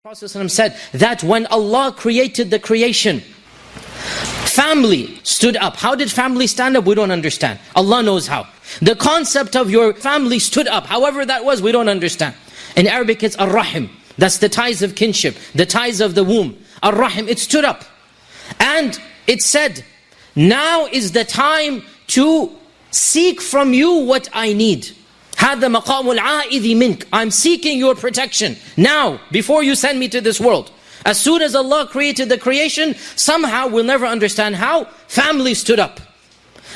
Prophet ﷺ said that when Allah created the creation, family stood up. How did family stand up? We don't understand. Allah knows how. The concept of your family stood up. However that was, we don't understand. In Arabic it's ar-rahim. That's the ties of kinship, the ties of the womb. Ar-rahim, it stood up. And it said, now is the time to seek from you what I need. هذا مقام العائذ منك. I'm seeking your protection now, before you send me to this world. As soon as Allah created the creation, somehow, we'll never understand how, family stood up.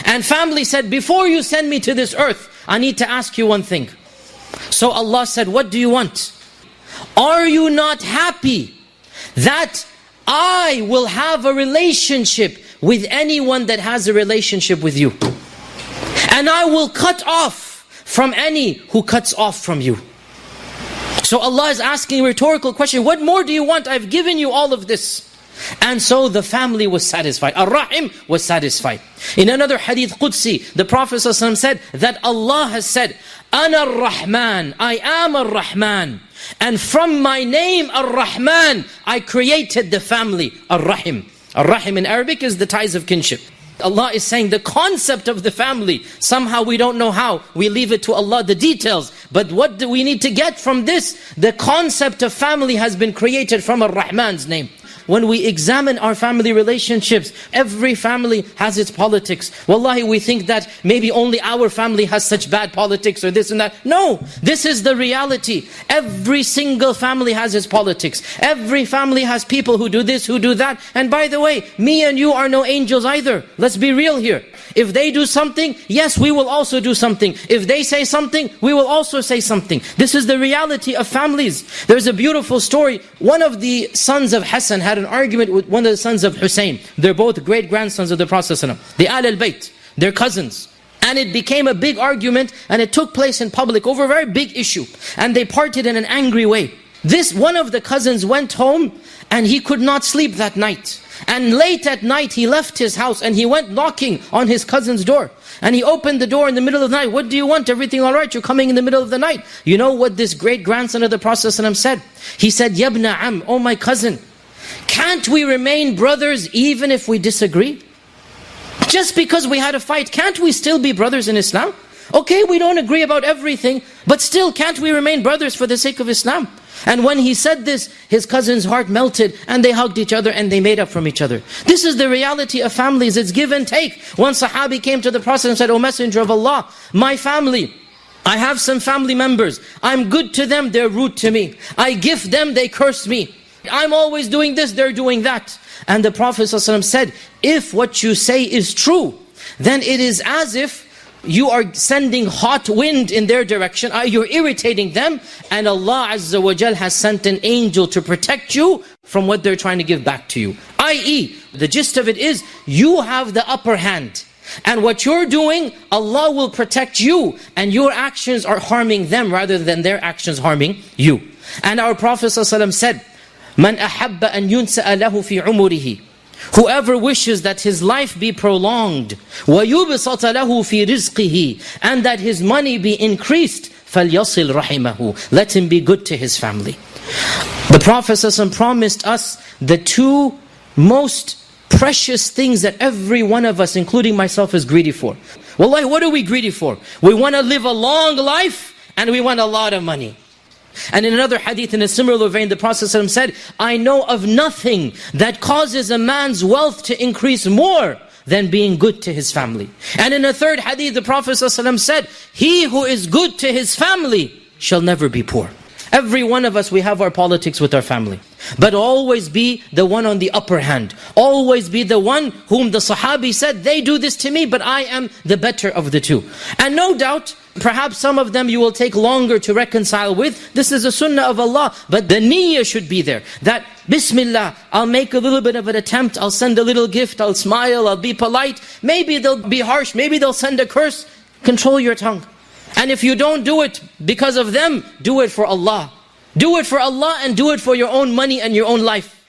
And family said, before you send me to this earth, I need to ask you one thing. So Allah said, what do you want? Are you not happy that I will have a relationship with anyone that has a relationship with you? And I will cut off from any who cuts off from you. So Allah is asking a rhetorical question, what more do you want? I've given you all of this. And so the family was satisfied. Ar-Rahim was satisfied. In another hadith Qudsi, the Prophet ﷺ said that Allah has said, Ana Ar-Rahman, I am Ar-Rahman. And from my name Ar-Rahman, I created the family. Ar-Rahim. Ar-Rahim in Arabic is the ties of kinship. Allah is saying the concept of the family, somehow we don't know how, we leave it to Allah, the details. But what do we need to get from this? The concept of family has been created from Ar-Rahman's name. When we examine our family relationships, every family has its politics. Wallahi, we think that maybe only our family has such bad politics or this and that. No, this is the reality. Every single family has its politics. Every family has people who do this, who do that. And by the way, me and you are no angels either. Let's be real here. If they do something, yes, we will also do something. If they say something, we will also say something. This is the reality of families. There's a beautiful story. One of the sons of Hassan had an argument with one of the sons of Hussein. They're both great-grandsons of the Prophet ﷺ. The Ahl al-Bayt, they're cousins. And it became a big argument, and it took place in public over a very big issue. And they parted in an angry way. This one of the cousins went home, and he could not sleep that night. And late at night, he left his house, and he went knocking on his cousin's door. And he opened the door in the middle of the night. What do you want? Everything all right? You're coming in the middle of the night. You know what this great-grandson of the Prophet ﷺ said? He said, Yabna Am, oh my cousin, can't we remain brothers even if we disagree? Just because we had a fight, can't we still be brothers in Islam? Okay, we don't agree about everything, but still, can't we remain brothers for the sake of Islam? And when he said this, his cousin's heart melted, and they hugged each other, and they made up from each other. This is the reality of families. It's give and take. One Sahabi came to the Prophet and said, O Messenger of Allah, my family, I have some family members. I'm good to them, they're rude to me. I gift them, they curse me. I'm always doing this, they're doing that. And the Prophet ﷺ said, if what you say is true, then it is as if you are sending hot wind in their direction. You're irritating them. And Allah Azza wa Jal has sent an angel to protect you from what they're trying to give back to you. I.e., the gist of it is, you have the upper hand. And what you're doing, Allah will protect you. And your actions are harming them rather than their actions harming you. And our Prophet ﷺ said, Man ahabba an yunsa'a lahu fi umurihi. Whoever wishes that his life be prolonged, وَيُبْسَطَ لَهُ فِي رِزْقِهِ, and that his money be increased, فَلْيَصِلْ رَحِمَهُ. Let him be good to his family. The Prophet ﷺ promised us the two most precious things that every one of us, including myself, is greedy for. Wallahi, what are we greedy for? We want to live a long life, and we want a lot of money. And in another hadith, in a similar vein, the Prophet ﷺ said, I know of nothing that causes a man's wealth to increase more than being good to his family. And in a third hadith, the Prophet ﷺ said, he who is good to his family shall never be poor. Every one of us, we have our politics with our family. But always be the one on the upper hand. Always be the one whom the Sahabi said, they do this to me, but I am the better of the two. And no doubt, perhaps some of them you will take longer to reconcile with. This is a sunnah of Allah. But the niyyah should be there. That, Bismillah, I'll make a little bit of an attempt. I'll send a little gift. I'll smile. I'll be polite. Maybe they'll be harsh. Maybe they'll send a curse. Control your tongue. And if you don't do it because of them, do it for Allah. Do it for Allah and do it for your own money and your own life.